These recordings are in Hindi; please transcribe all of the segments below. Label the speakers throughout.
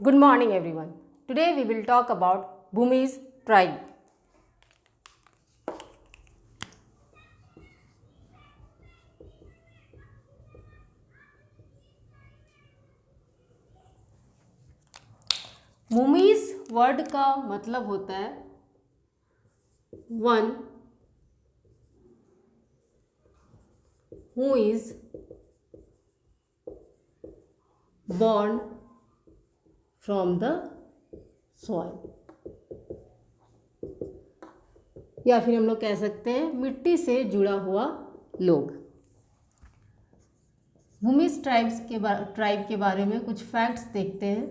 Speaker 1: Good morning everyone. Today we will talk about Bhumi's tribe. Bhumi's word का मतलब होता है one who is born from the soil, या फिर हम लोग कह सकते हैं मिट्टी से जुड़ा हुआ लोग। भूमिज ट्राइब के बारे में कुछ फैक्ट्स देखते हैं।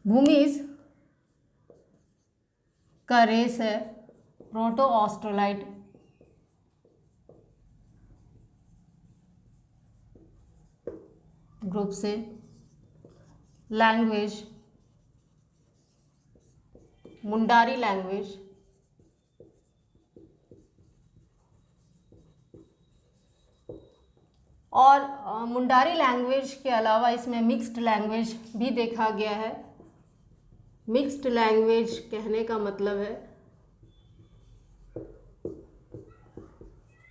Speaker 1: भूमिज का रेस है प्रोटो ऑस्ट्रोलाइट, ग्रुप से। लैंग्वेज मुंडारी लैंग्वेज, और मुंडारी लैंग्वेज के अलावा इसमें मिक्स्ड लैंग्वेज भी देखा गया है। मिक्स्ड लैंग्वेज कहने का मतलब है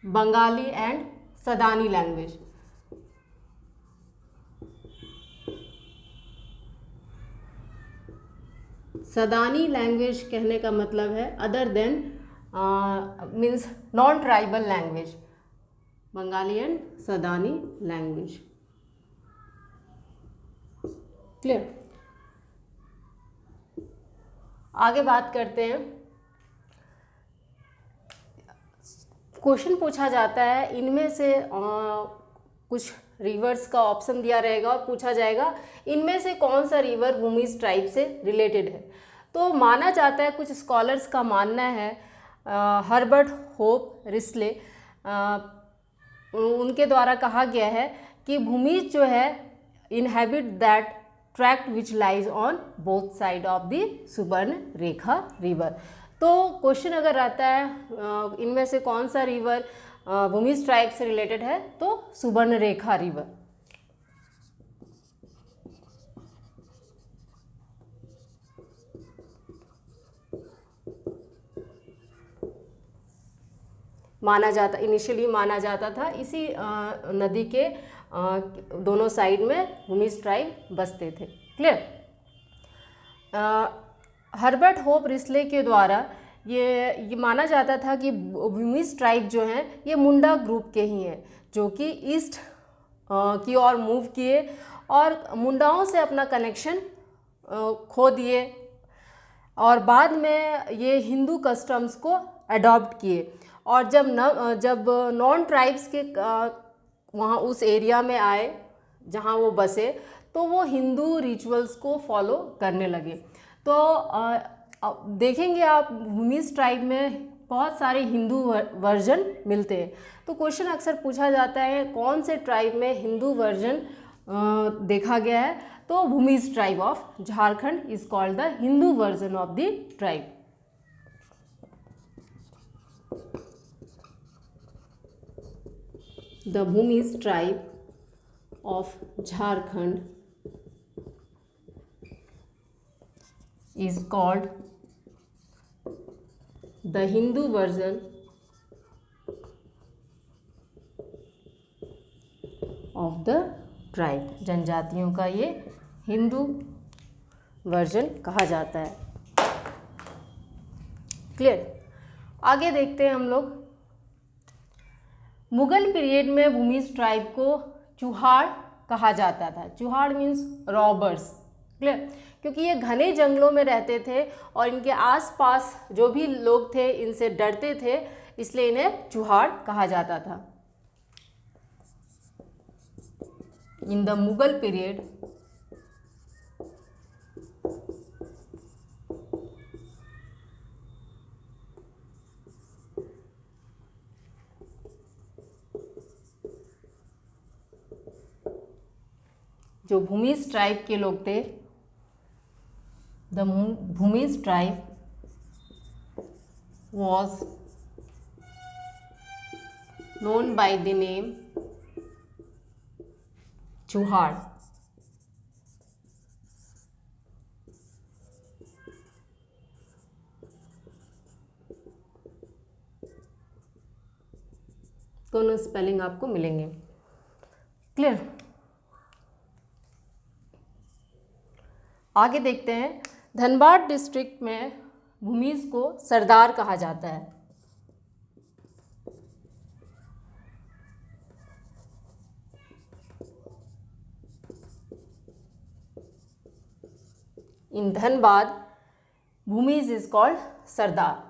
Speaker 1: Bengali and Sadani language. Sadani language कहने का मतलब है other than means non tribal language, Bengali and Sadani language. Clear? आगे बात करते हैं। क्वेश्चन पूछा जाता है, इनमें से कुछ रिवर्स का ऑप्शन दिया रहेगा और पूछा जाएगा इनमें से कौन सा रिवर भूमिज ट्राइब से रिलेटेड है। तो माना जाता है, कुछ स्कॉलर्स का मानना है, हर्बर्ट होप रिस्ले, उनके द्वारा कहा गया है कि भूमिज जो है inhabit that tract which lies on both side of the Subarnarekha river. तो क्वेश्चन अगर आता है इनमें से कौन सा रिवर भूमिज ट्राइब से रिलेटेड है, तो सुबर्ण रेखा रिवर। इनिशियली माना जाता था इसी नदी के दोनों साइड में भूमिज ट्राइब बसते थे। क्लियर? हर्बर्ट होप रिस्ले के द्वारा ये माना जाता था कि भूमिज ट्राइब जो हैं ये मुंडा ग्रुप के ही हैं, जो कि ईस्ट की ओर मूव किए और मुंडाओं से अपना कनेक्शन खो दिए, और बाद में ये हिंदू कस्टम्स को अडॉप्ट किए। और जब नॉन ट्राइब्स के वहाँ उस एरिया में आए जहाँ वो बसे, तो वो हिंदू रिचुअल्स को फॉलो करने लगे। तो देखेंगे आप भूमिज ट्राइब में बहुत सारे हिंदू वर्जन मिलते हैं। तो क्वेश्चन अक्सर पूछा जाता है कौन से ट्राइब में हिंदू वर्जन देखा गया है, तो Bhumij tribe of Jharkhand is called the Hindu version of the tribe. The Bhumis tribe of Jharkhand is called the Hindu version of the tribe। जनजातियों का ये हिंदू वर्जन कहा जाता है। क्लियर? आगे देखते हैं हम लोग। मुगल पीरियड में भूमिज ट्राइब को चूहाड़ कहा जाता था। चूहाड़ मीन्स रॉबर्स। क्लियर? क्योंकि ये घने जंगलों में रहते थे और इनके आसपास जो भी लोग थे इनसे डरते थे, इसलिए इन्हें चूहाड़ कहा जाता था। इन द मुगल पीरियड जो भूमिज ट्राइब के लोग थे, the Bhumij tribe was known by the name चूहाड़। दोनों स्पेलिंग आपको मिलेंगे। क्लियर। आगे देखते हैं, धनबाद डिस्ट्रिक्ट में भूमिज को सरदार कहा जाता है। In Dhanbad Bhumij is called Sardar.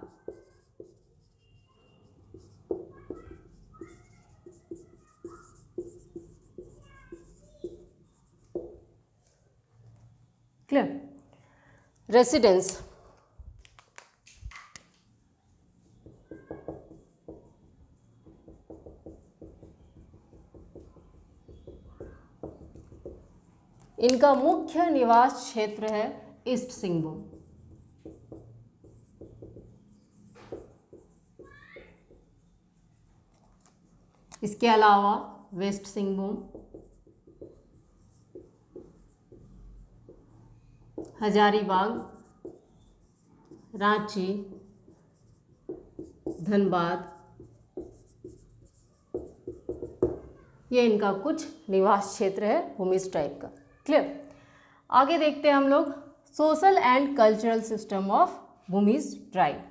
Speaker 1: Clear. Residence, इनका मुख्य निवास क्षेत्र है ईस्ट सिंहभूम। इसके अलावा वेस्ट सिंहभूम, हजारीबाग, रांची, धनबाद, ये इनका कुछ निवास क्षेत्र है भूमिज ट्राइब का। क्लियर। आगे देखते हैं हम लोग social and cultural system of Bhumij tribe.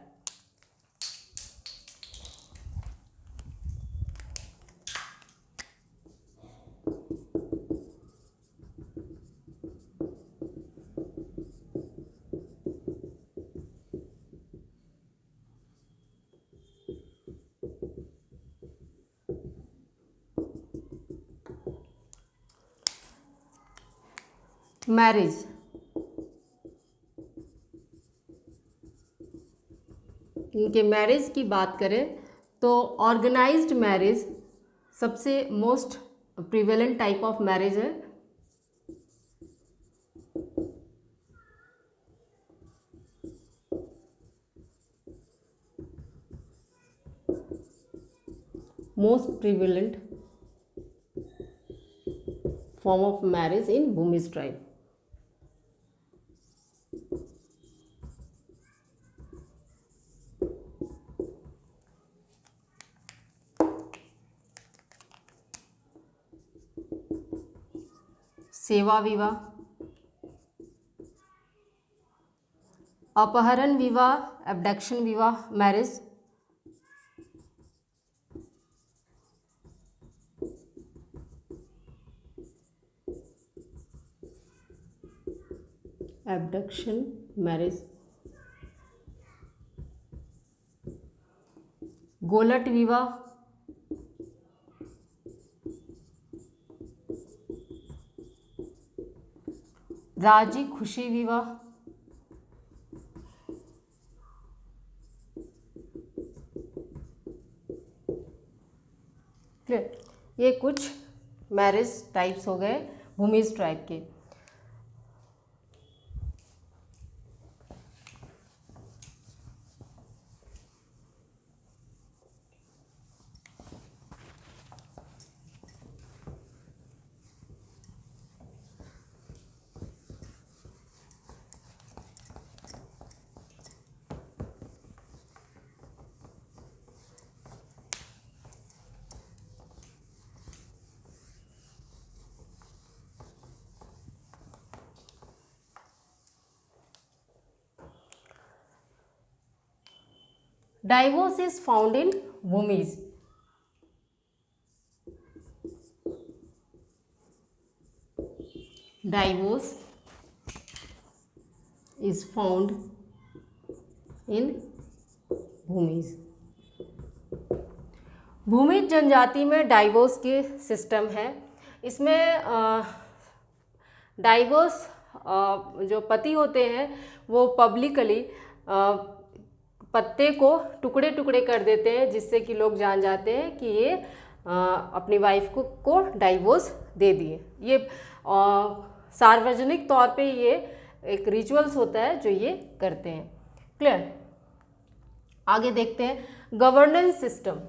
Speaker 1: Marriage, इनके मैरिज की बात करें तो ऑर्गेनाइज्ड मैरिज सबसे most prevalent type of marriage है। Most prevalent form of marriage in Bhumij tribe. सेवा विवाह, अपहरण विवाह, एब्डक्शन विवाह मैरिज, एब्डक्शन मैरिज, गोलट विवाह, राजी खुशी विवाह, क्लियर। ये कुछ मैरिज टाइप्स हो गए भूमिज ट्राइब के। Divorce is found in Bhumis. Divorce is found in Bhumis. Bhumij जनजाति में डाइवोर्स के सिस्टम है। इसमें डाइवोर्स जो पति होते हैं वो पब्लिकली पत्ते को टुकड़े टुकड़े कर देते हैं, जिससे कि लोग जान जाते हैं कि ये अपनी वाइफ को डाइवोर्स दे दिए। ये सार्वजनिक तौर पे ये एक रिचुअल्स होता है जो ये करते हैं। क्लियर। आगे देखते हैं गवर्नेंस सिस्टम।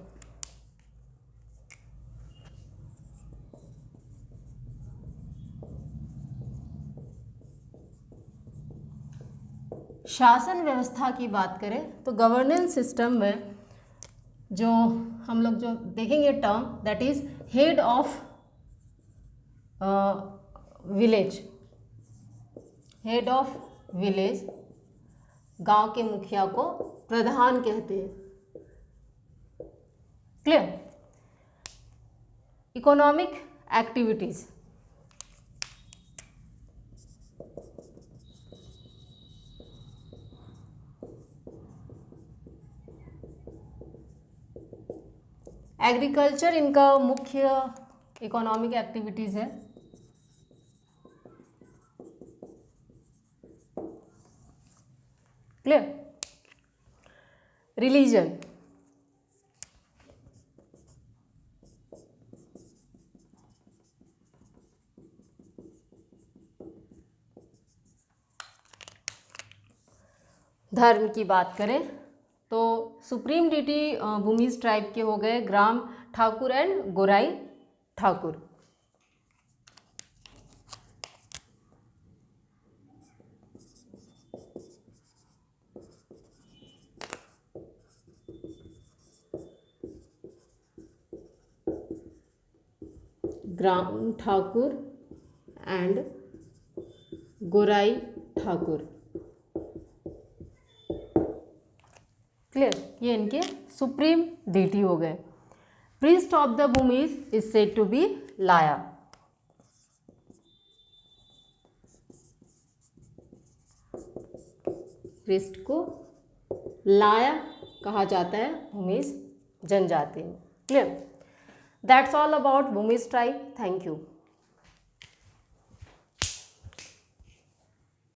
Speaker 1: शासन व्यवस्था की बात करें तो गवर्नेंस सिस्टम में जो हम लोग जो देखेंगे term, that is head of village. Head of village, गांव के मुखिया को प्रधान कहते हैं। क्लियर। इकोनॉमिक एक्टिविटीज, एग्रीकल्चर इनका मुख्य इकोनॉमिक एक्टिविटीज है। क्लियर। रिलीजन, धर्म की बात करें तो सुप्रीम डिटी भूमिज ट्राइब के हो गए Gram Thakur and Gorai Thakur. Gram Thakur and Gorai Thakur. Clear, ये इनके सुप्रीम डीटी हो गए। Priest of the Bhumij is said to be Laya. Priest को लाया कहा जाता है भूमिज जनजाति में। Clear, that's all about Bhumij tribe. Thank you.